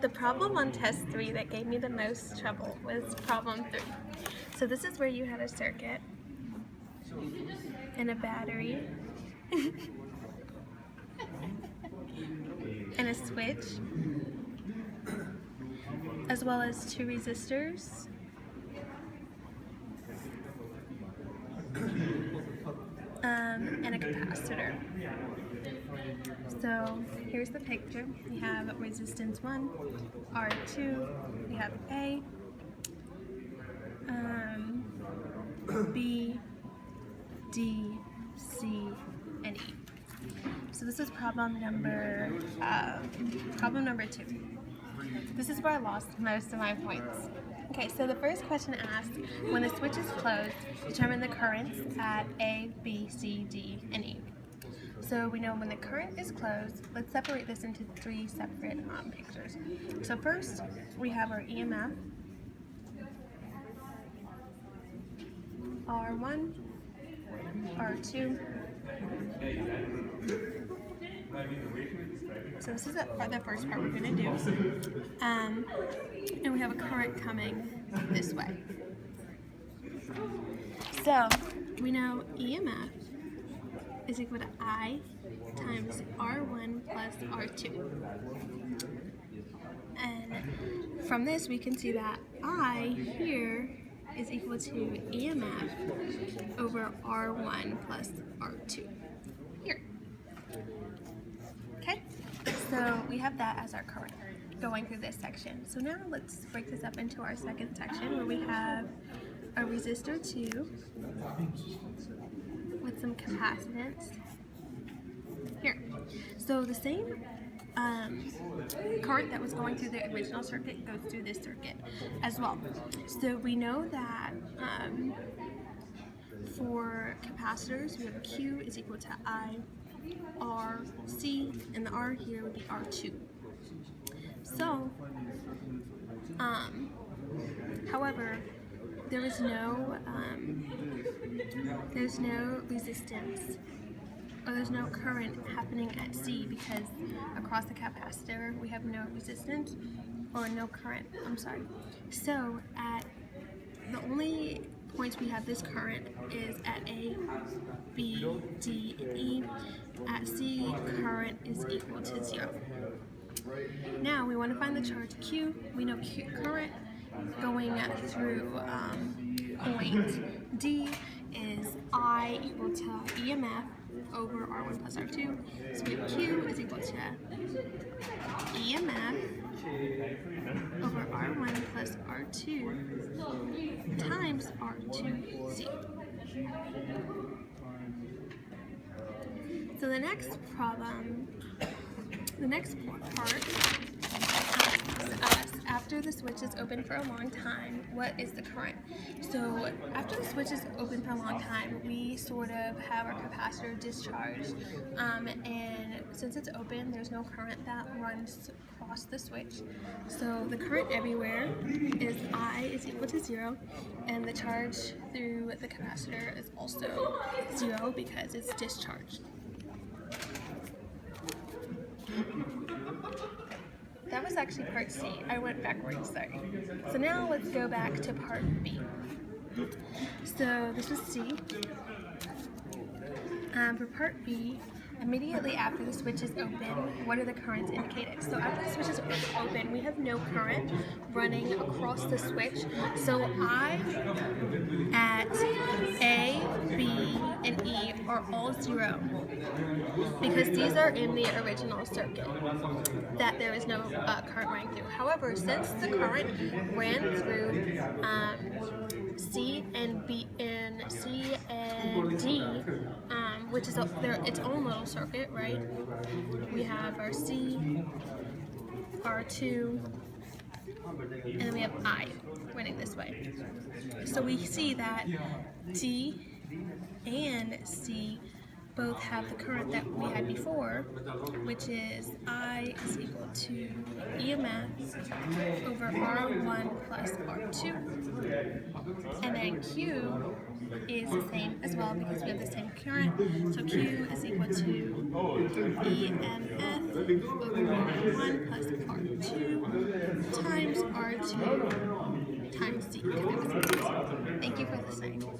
The problem on test 3 that gave me the most trouble was problem 3. So this is where you had a circuit and a battery and a switch, as well as 2 resistors, and a capacitor. So here's the picture. We have resistance 1, R2, we have A, B, D, C, and E. So this is problem number 2. This is where I lost most of my points. Okay, so the first question asks, when the switch is closed, determine the currents at A, B, C, D, and E. So we know when the current is closed. Let's separate this into 3 separate pictures. So first, we have our EMF, R1, R2. So this is the first part we're going to do. And we have a current coming this way. So we know EMF is equal to I times R1 plus R2. And from this we can see that I here is equal to EMF over R1 plus R2 here. Okay, so we have that as our current going through this section. So now let's break this up into our second section where we have a resistor 2 with some capacitance here. So the same current that was going through the original circuit goes through this circuit as well. So we know that for capacitors, we have Q is equal to I, R, C, and the R here would be R2. So, however, there's no resistance, or there's no current happening at C because across the capacitor we have no resistance or no current. So at the only points we have this current is at A, B, D, and E. At C, current is equal to 0. Now we want to find the charge Q. We know current going through point D is I equal to EMF over R1 plus R2. So we have Q is equal to EMF over R1 plus R2 times R2C. So the next problem, the next part asks us, after the switch is open for a long time, what is the current? So after the switch is open for a long time, we sort of have our capacitor discharged, and since it's open, there's no current that runs across the switch. So the current everywhere is I is equal to 0, and the charge through the capacitor is also 0 because it's discharged. That was actually part C. I went backwards, sorry. So now let's go back to part B. So this was C. For part B, immediately after the switch is open, what are the currents indicated? So after the switch is open, we have no current running across the switch. So I at A, B, and E are all 0 because these are in the original circuit that there is no current running through. However, since the current ran through C and B and C and D, which is its own little circuit, right? We have our C, R2, and then we have I running this way. So we see that D and C both have the current that we had before, which is I is equal to EMF over R1 plus R2. And then Q is the same as well because we have the same current. So Q is equal to EMF over R1 plus R2 times R2 times C. Thank you for listening.